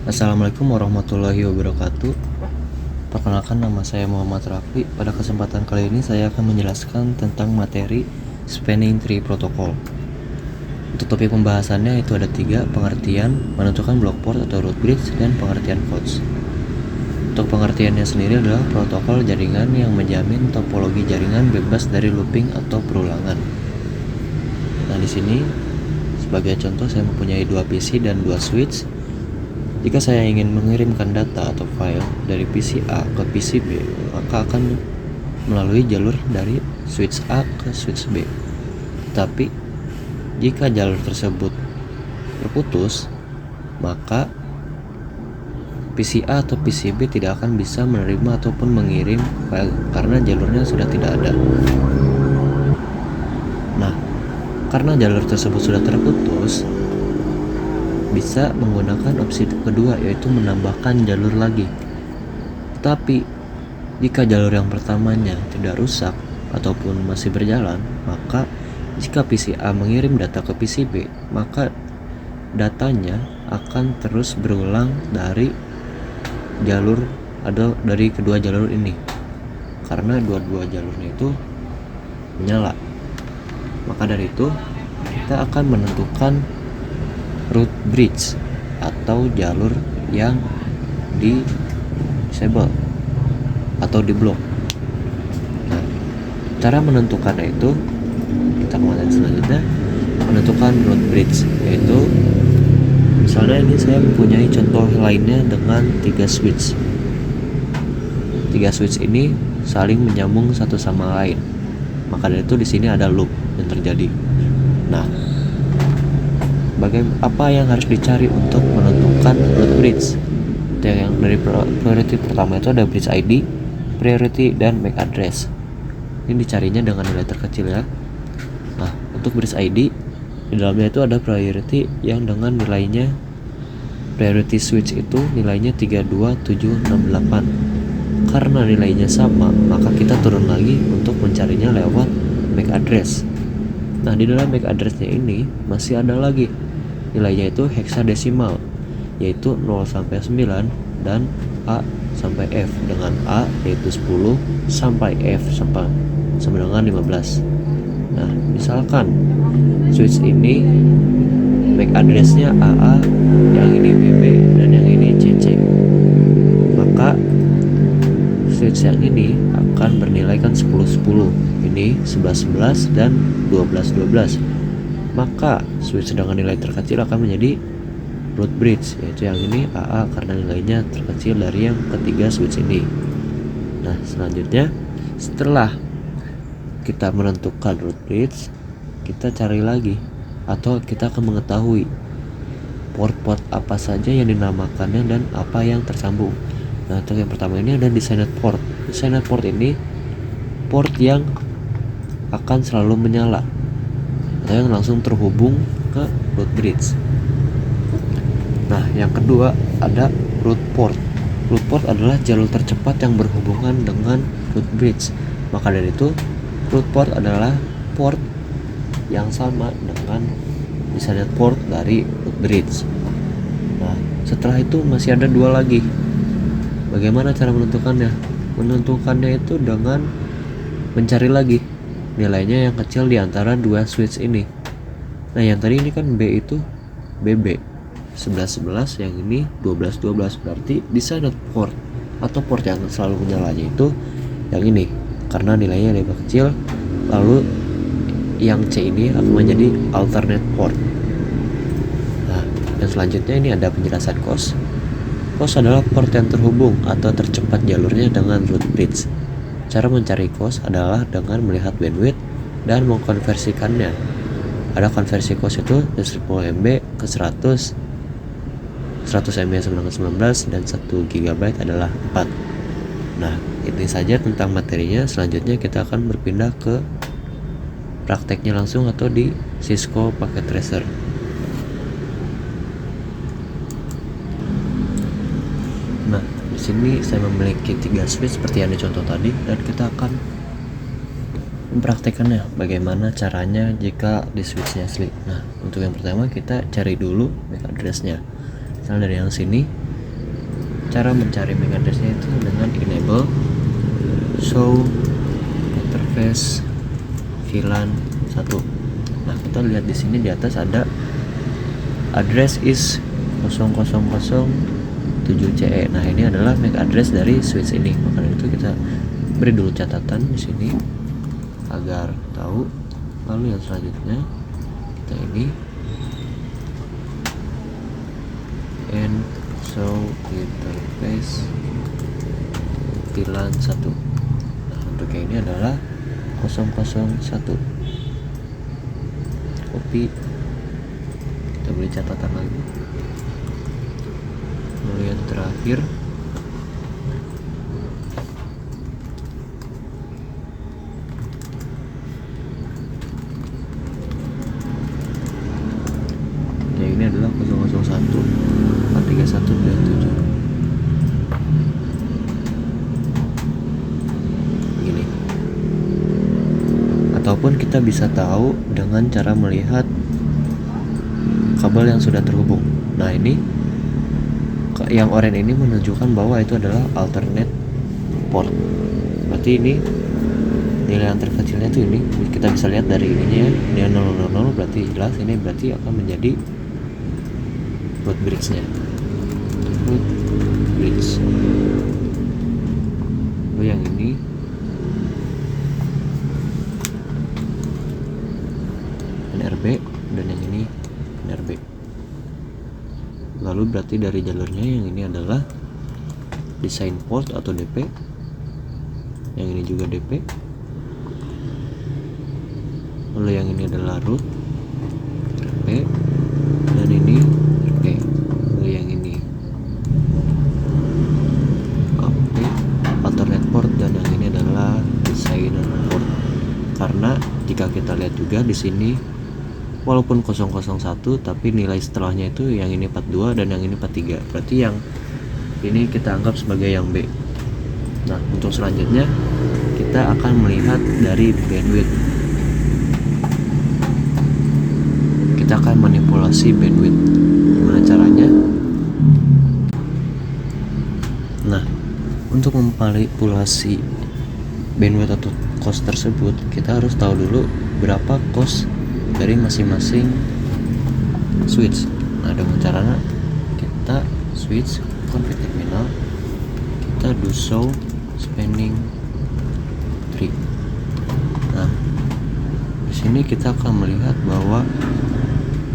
Assalamualaikum warahmatullahi wabarakatuh. Perkenalkan, nama saya Muhammad Rafli. Pada kesempatan kali ini saya akan menjelaskan tentang materi Spanning Tree Protocol. Untuk topik pembahasannya itu ada 3: pengertian, menentukan block port atau root bridge, dan pengertian codes. Untuk pengertiannya sendiri adalah protokol jaringan yang menjamin topologi jaringan bebas dari looping atau perulangan. Nah, di sini sebagai contoh saya mempunyai 2 PC dan 2 switch. Jika saya ingin mengirimkan data atau file dari PC A ke PC B, maka akan melalui jalur dari switch A ke switch B. Tetapi jika jalur tersebut terputus, maka PC A atau PC B tidak akan bisa menerima ataupun mengirim file karena jalurnya sudah tidak ada. Nah, karena jalur tersebut sudah terputus, bisa menggunakan opsi kedua, yaitu menambahkan jalur lagi. Tetapi jika jalur yang pertamanya tidak rusak ataupun masih berjalan, maka jika PC A mengirim data ke PC B, maka datanya akan terus berulang dari jalur atau dari kedua jalur ini, karena dua-dua jalurnya itu menyala. Maka dari itu kita akan menentukan root bridge atau jalur yang di disable atau di block. Nah, cara menentukannya itu kita kemarin selanjutnya menentukan root bridge, yaitu misalnya ini saya mempunyai contoh lainnya dengan 3 switch. 3 switch ini saling menyambung satu sama lain. Maka dari itu di sini ada loop yang terjadi. Nah, apa yang harus dicari untuk menentukan root bridge? Yang dari priority pertama itu ada bridge ID, priority, dan MAC address. Ini dicarinya dengan nilai terkecil ya. Nah, untuk bridge ID di dalamnya itu ada priority yang dengan nilainya priority switch itu nilainya 32768. Karena nilainya sama, maka kita turun lagi untuk mencarinya lewat MAC address. Nah, di dalam MAC addressnya ini masih ada lagi nilainya itu heksadesimal, yaitu 0 sampai 9 dan A sampai F, dengan A yaitu 10 sampai F sama dengan 15. Nah, misalkan switch ini MAC addressnya AA, yang ini BB, dan yang ini CC, maka switch yang ini akan bernilai kan 10-10, ini 11-11 dan 12-12. Maka switch dengan nilai terkecil akan menjadi root bridge, yaitu yang ini AA karena nilainya terkecil dari yang ketiga switch ini. Nah, selanjutnya setelah kita menentukan root bridge, kita cari lagi atau kita akan mengetahui port-port apa saja yang dinamakannya dan apa yang tersambung. Nah, untuk yang pertama ini ada designated port. Designated port ini port yang akan selalu menyala atau yang langsung terhubung ke root bridge. Nah, yang kedua ada root port. Root port adalah jalur tercepat yang berhubungan dengan root bridge. Maka dari itu, root port adalah port yang sama dengan designated port dari root bridge. Nah, setelah itu masih ada 2 lagi. Bagaimana cara menentukannya? Menentukannya itu dengan mencari lagi nilainya yang kecil di antara 2 switch ini. Nah, yang tadi ini kan B itu BB 11-11, yang ini 12-12, berarti designated port atau port yang selalu menyalanya itu yang ini karena nilainya lebih kecil. Lalu yang C ini akan menjadi alternate port. Nah, dan selanjutnya ini ada penjelasan cost. Cost adalah port yang terhubung atau tercepat jalurnya dengan root bridge. Cara mencari cost adalah dengan melihat bandwidth dan mengkonversikannya. Ada konversi cost itu dari 10 MB ke 100 MB sama dengan 19, dan 1 GB adalah 4. Nah, ini saja tentang materinya. Selanjutnya kita akan berpindah ke prakteknya langsung atau di Cisco Packet Tracer. Nah, di sini saya memiliki 3 switch seperti yang dicontoh tadi, dan kita akan mempraktekannya bagaimana caranya jika di switchnya asli. Nah, untuk yang pertama kita cari dulu MAC addressnya. Misalnya dari yang sini cara mencari MAC address-nya itu dengan enable show interface VLAN 1. Nah, kita lihat di sini di atas ada address is 0007CE. Nah, ini adalah MAC address dari switch ini. Maka itu kita beri dulu catatan di sini agar tahu. Lalu yang selanjutnya kita ini and show interface VLAN 1. Nah, untuk yang ini adalah 001. Copy, kita beri catatan lagi. Lalu yang terakhir yang ini adalah 001 431 dan 7. Begini. Ataupun kita bisa tahu dengan cara melihat kabel yang sudah terhubung. Nah, ini yang oranye ini menunjukkan bahwa itu adalah alternate port. Berarti ini nilai yang terkecilnya itu ini kita bisa lihat dari ininya ya, dia 000, berarti jelas ini berarti akan menjadi root bridge-nya. Root bridge. Lalu yang ini NRB dan yang ini NRB. Lalu berarti dari jalurnya yang ini adalah design port atau DP, yang ini juga DP, lalu yang ini adalah root RP, dan ini RP, lalu yang ini AP alternate port, dan yang ini adalah design port. Karena jika kita lihat juga di sini walaupun 001 tapi nilai setelahnya itu yang ini 42 dan yang ini 43. Berarti yang ini kita anggap sebagai yang B. Nah, untuk selanjutnya kita akan melihat dari bandwidth. Kita akan manipulasi bandwidth. Gimana caranya? Nah, untuk memanipulasi bandwidth atau cost tersebut, kita harus tahu dulu berapa cost dari masing-masing switch. Nah, dengan caranya kita switch config terminal, kita do show spanning tree. Nah, di sini kita akan melihat bahwa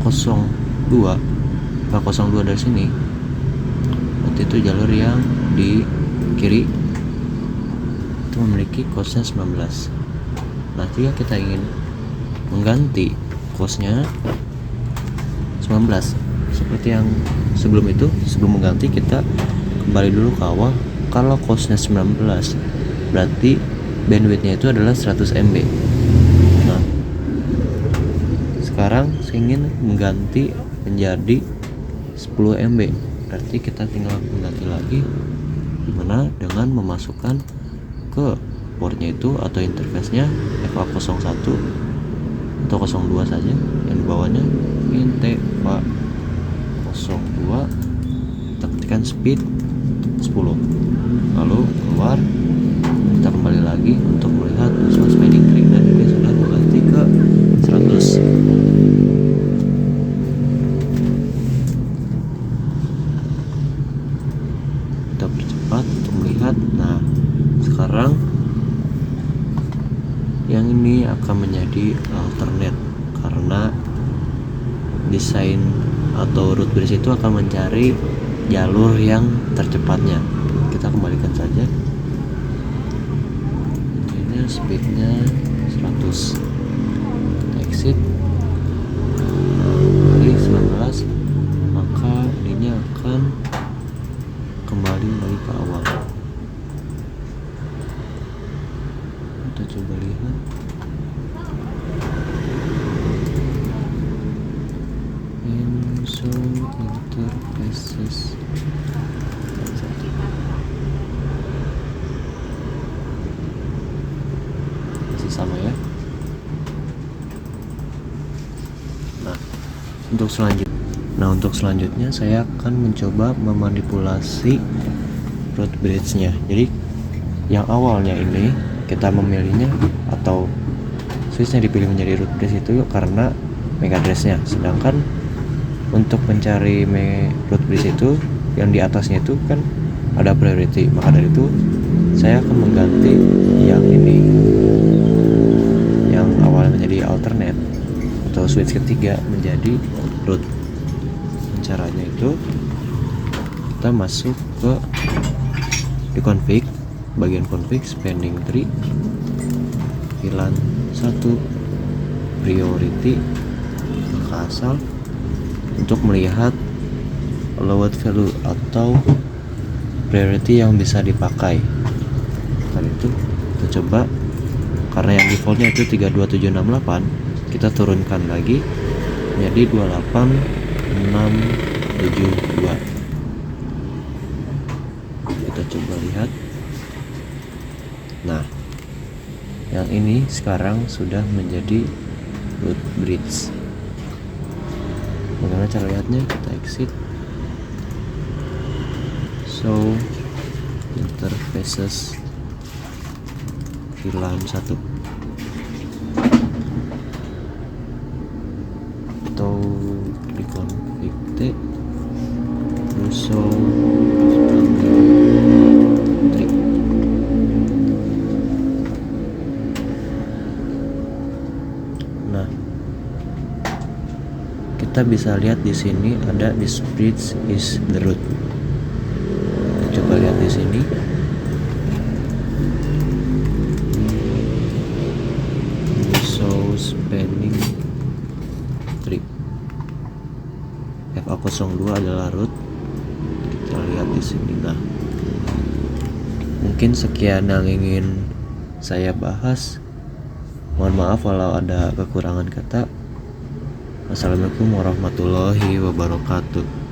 02 dari sini berarti itu jalur yang di kiri itu memiliki costnya 19. Nah, jika kita ingin mengganti costnya 19 seperti yang sebelum itu, sebelum mengganti kita kembali dulu ke awal. Kalau costnya 19 berarti bandwidthnya itu adalah 100 MB. Nah, sekarang saya ingin mengganti menjadi 10 MB, berarti kita tinggal mengganti lagi, dimana dengan memasukkan ke portnya itu atau interface-nya FA01 atau 02 saja, yang di bawahnya int FA02, kita ketikkan speed 10, lalu keluar, kita kembali lagi untuk melihat visual spanning tree, dan ini sudah mengganti ke 100. Kita percepat untuk melihat. Nah, sekarang yang ini akan menjadi alternate karena desain atau root bridge itu akan mencari jalur yang tercepatnya. Kita kembalikan saja, ini speednya 100, exit kali 19, maka ininya akan kembali lagi ke awal. Kita coba lihat. Show interfaces. Masih sama ya. Nah, untuk selanjutnya, Nah, untuk selanjutnya saya akan mencoba memanipulasi root bridge-nya. Jadi yang awalnya ini kita memilihnya atau switch-nya dipilih menjadi root bridge itu karena MAC address-nya, sedangkan untuk mencari root bridge itu yang di atasnya itu kan ada priority, maka dari itu saya akan mengganti yang ini, yang awalnya menjadi alternate atau switch ketiga menjadi root. Caranya itu kita masuk ke di config, bagian config, spanning tree, VLAN 1, priority, maka asal untuk melihat allowed value atau priority yang bisa dipakai. Kali itu kita coba, karena yang defaultnya itu 32768, kita turunkan lagi menjadi 28672. Kita coba lihat. Nah, yang ini sekarang sudah menjadi root bridge. Bagaimana cara lihatnya? Kita exit, show interfaces VLAN 1, atau klik config T, terus show tree. Nah, kita bisa lihat di sini ada this bridge is the root. Kita coba lihat di sini. Show spanning tree. FA02 adalah root. Kita lihat di sini. Nah, mungkin sekian yang ingin saya bahas. Mohon maaf kalau ada kekurangan kata. Wassalamualaikum warahmatullahi wabarakatuh.